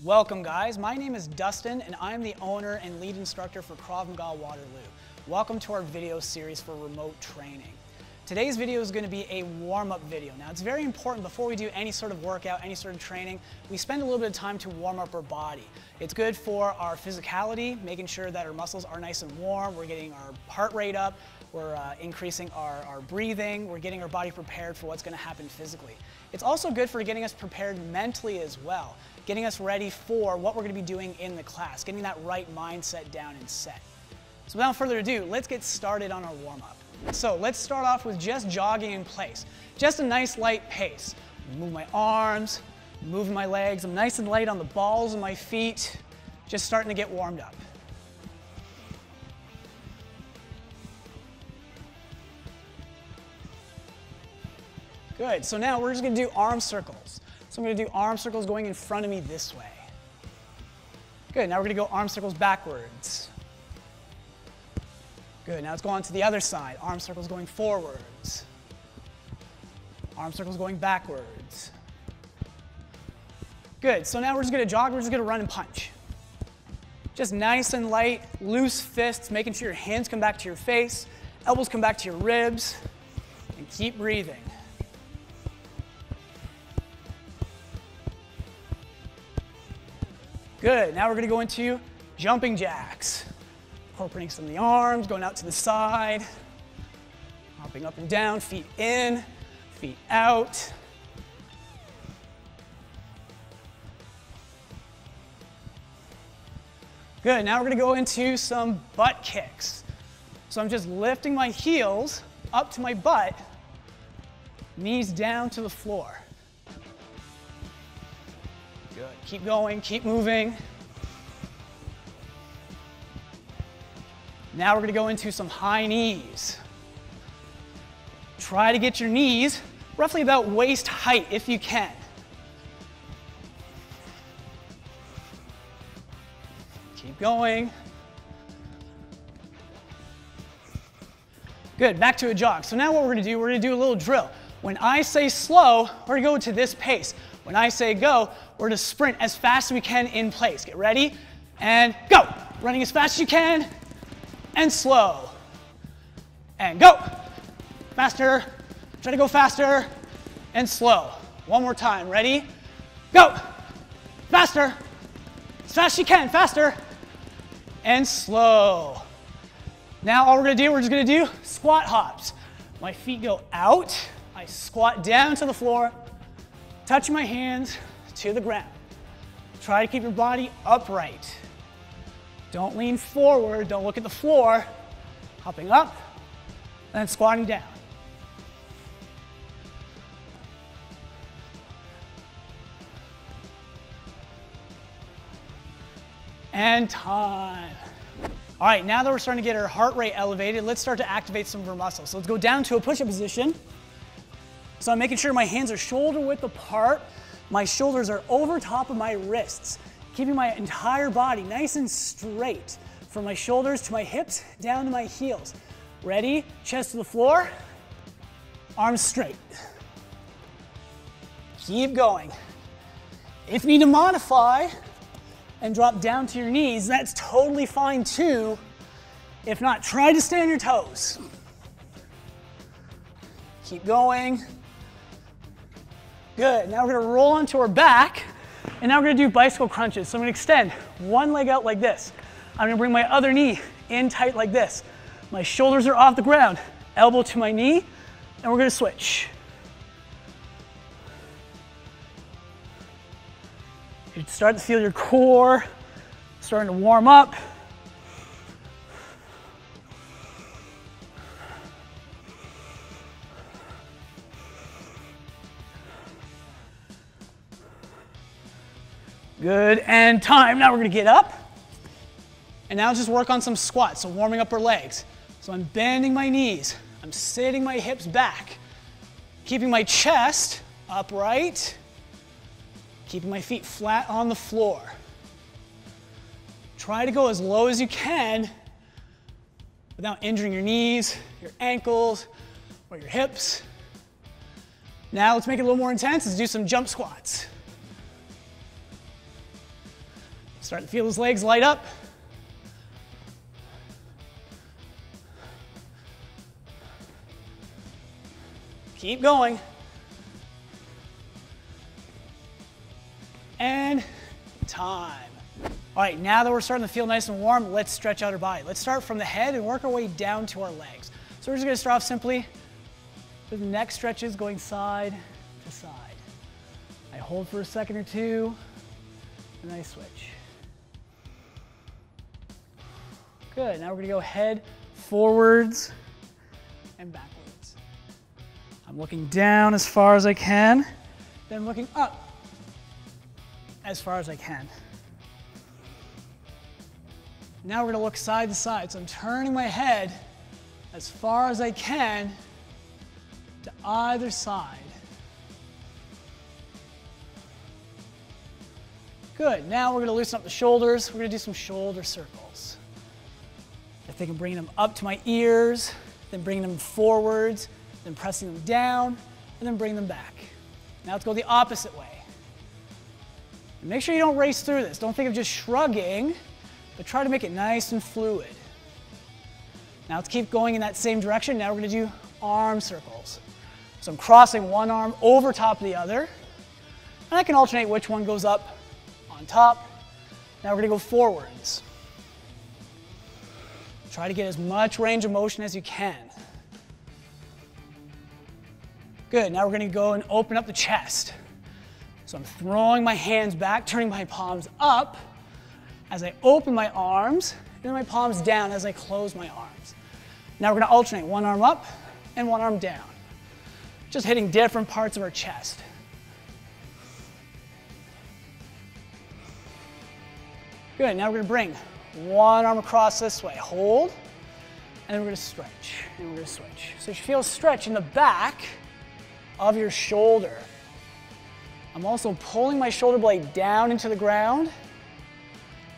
Welcome guys, my name is Dustin and I'm the owner and lead instructor for Krav Maga Waterloo. Welcome to our video series for remote training. Today's video is going to be a warm-up video. Now it's very important before we do any sort of workout, any sort of training, we spend a little bit of time to warm up our body. It's good for our physicality, making sure that our muscles are nice and warm, we're getting our heart rate up, we're increasing our breathing, we're getting our body prepared for what's going to happen physically. It's also good for getting us prepared mentally as well, getting us ready for what we're going to be doing in the class, getting that right mindset down and set. So without further ado, let's get started on our warm-up. So let's start off with just jogging in place. Just a nice light pace. Move my arms, moving my legs. I'm nice and light on the balls of my feet, just starting to get warmed up. Good, so now we're just going to do arm circles. So I'm going to do arm circles going in front of me this way. Good, now we're going to go arm circles backwards. Good, now let's go on to the other side. Arm circles going forwards. Arm circles going backwards. Good, so now we're just going to jog, we're just going to run and punch. Just nice and light, loose fists, making sure your hands come back to your face, elbows come back to your ribs, and keep breathing. Good, now we're going to go into jumping jacks. Incorporating some of the arms, going out to the side, hopping up and down, feet in, feet out. Good, now we're going to go into some butt kicks. So I'm just lifting my heels up to my butt, knees down to the floor. Good, keep going, keep moving. Now we're going to go into some high knees. Try to get your knees roughly about waist height if you can. Keep going. Good, back to a jog. So now what we're going to do a little drill. When I say slow, we're going to go to this pace. When I say go, we're going to sprint as fast as we can in place. Get ready, and go. Running as fast as you can, and slow. And go. Faster. Try to go faster, and slow. One more time. Ready? Go. Faster. As fast as you can. Faster. And slow. Now all we're going to do, we're just going to do squat hops. My feet go out. I squat down to the floor, touching my hands to the ground. Try to keep your body upright. Don't lean forward, don't look at the floor. Hopping up, then squatting down. And time. All right, now that we're starting to get our heart rate elevated, let's start to activate some of our muscles. So let's go down to a push-up position. So I'm making sure my hands are shoulder width apart. My shoulders are over top of my wrists, keeping my entire body nice and straight from my shoulders to my hips, down to my heels. Ready? Chest to the floor, arms straight. Keep going. If you need to modify and drop down to your knees, that's totally fine too. If not, try to stay on your toes. Keep going. Good, now we're gonna roll onto our back, and now we're gonna do bicycle crunches. So I'm gonna extend one leg out like this. I'm gonna bring my other knee in tight like this. My shoulders are off the ground, elbow to my knee, and we're gonna switch. You start to feel your core starting to warm up. Good, and time. Now we're gonna get up, and now just work on some squats, so warming up our legs. So I'm bending my knees, I'm sitting my hips back, keeping my chest upright, keeping my feet flat on the floor. Try to go as low as you can without injuring your knees, your ankles, or your hips. Now let's make it a little more intense. Let's do some jump squats. Starting to feel those legs light up. Keep going. And time. All right, now that we're starting to feel nice and warm, let's stretch out our body. Let's start from the head and work our way down to our legs. So we're just gonna start off simply with neck stretches going side to side. I hold for a second or two, and I switch. Good, now we're gonna go head forwards and backwards. I'm looking down as far as I can, then looking up as far as I can. Now we're gonna look side to side. So I'm turning my head as far as I can to either side. Good, now we're gonna loosen up the shoulders. We're gonna do some shoulder circles. I think I'm bringing them up to my ears, then bringing them forwards, then pressing them down, and then bring them back. Now let's go the opposite way. And make sure you don't race through this. Don't think of just shrugging, but try to make it nice and fluid. Now let's keep going in that same direction. Now we're gonna do arm circles. So I'm crossing one arm over top of the other, and I can alternate which one goes up on top. Now we're gonna go forwards. Try to get as much range of motion as you can. Good, now we're gonna go and open up the chest. So I'm throwing my hands back, turning my palms up as I open my arms, and then my palms down as I close my arms. Now we're gonna alternate one arm up and one arm down. Just hitting different parts of our chest. Good, now we're gonna bring one arm across this way, hold, and then we're gonna stretch, and we're gonna switch. So you should feel a stretch in the back of your shoulder. I'm also pulling my shoulder blade down into the ground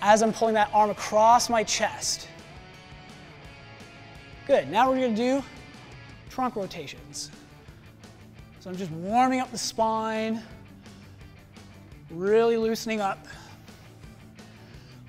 as I'm pulling that arm across my chest. Good, now we're gonna do trunk rotations. So I'm just warming up the spine, really loosening up.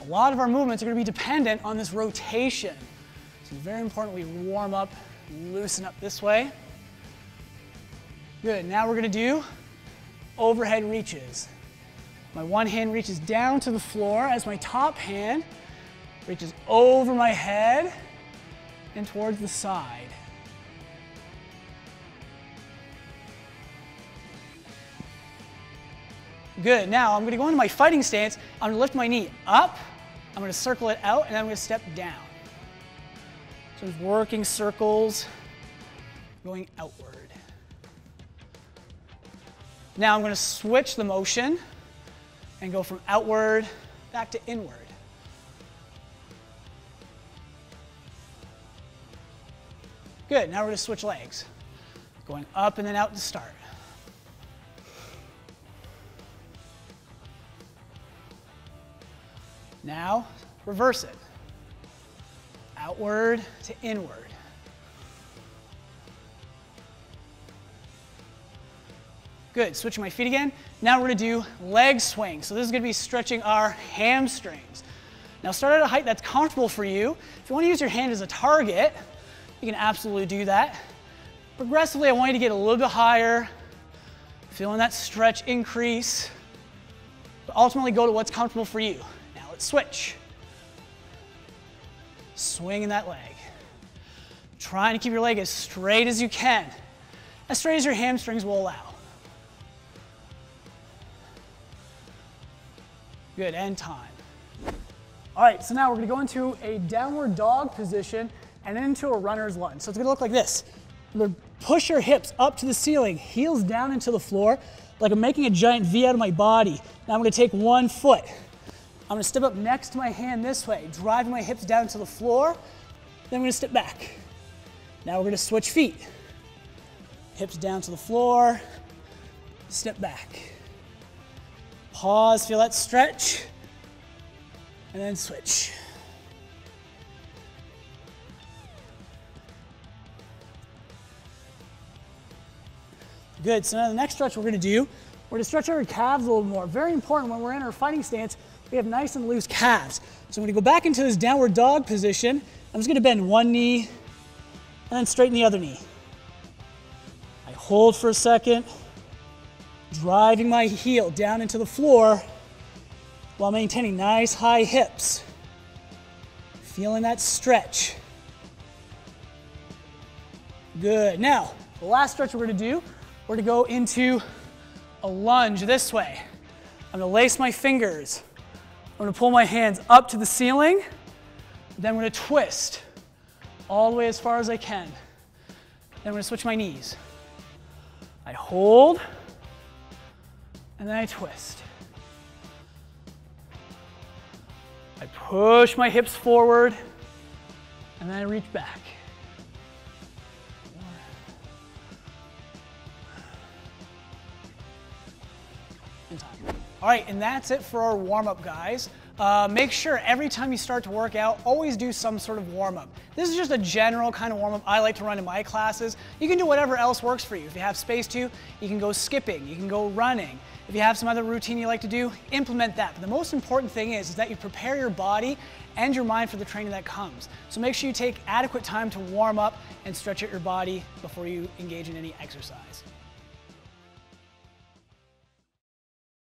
A lot of our movements are gonna be dependent on this rotation. So it's very important we warm up, loosen up this way. Good, now we're gonna do overhead reaches. My one hand reaches down to the floor as my top hand reaches over my head and towards the side. Good, now I'm gonna go into my fighting stance. I'm gonna lift my knee up, I'm gonna circle it out, and then I'm gonna step down. So I'm just working circles, going outward. Now I'm going to switch the motion and go from outward back to inward. Good, now we're going to switch legs. Going up and then out to start. Now, reverse it. Outward to inward. Good, switching my feet again. Now we're gonna do leg swing. So this is gonna be stretching our hamstrings. Now start at a height that's comfortable for you. If you wanna use your hand as a target, you can absolutely do that. Progressively, I want you to get a little bit higher, feeling that stretch increase, but ultimately go to what's comfortable for you. Now let's switch. Swinging that leg. Trying to keep your leg as straight as you can, as straight as your hamstrings will allow. Good, and time. All right, so now we're gonna go into a downward dog position and then into a runner's lunge. So it's gonna look like this. You're gonna push your hips up to the ceiling, heels down into the floor, like I'm making a giant V out of my body. Now I'm gonna take one foot. I'm gonna step up next to my hand this way, driving my hips down to the floor, then I'm gonna step back. Now we're gonna switch feet. Hips down to the floor, step back. Pause, feel that stretch, and then switch. Good, so now the next stretch we're gonna do, we're gonna stretch our calves a little more. Very important when we're in our fighting stance, we have nice and loose calves. So I'm going to go back into this downward dog position. I'm just going to bend one knee and then straighten the other knee. I hold for a second, driving my heel down into the floor while maintaining nice high hips. Feeling that stretch. Good. Now, the last stretch we're going to do, we're going to go into a lunge this way. I'm going to lace my fingers. I'm going to pull my hands up to the ceiling. Then I'm going to twist all the way as far as I can. Then I'm going to switch my knees. I hold, and then I twist. I push my hips forward, and then I reach back. All right, and that's it for our warm-up, guys. Make sure every time you start to work out, always do some sort of warm-up. This is just a general kind of warm-up I like to run in my classes. You can do whatever else works for you. If you have space to, you can go skipping, you can go running. If you have some other routine you like to do, implement that. But the most important thing is that you prepare your body and your mind for the training that comes. So make sure you take adequate time to warm up and stretch out your body before you engage in any exercise.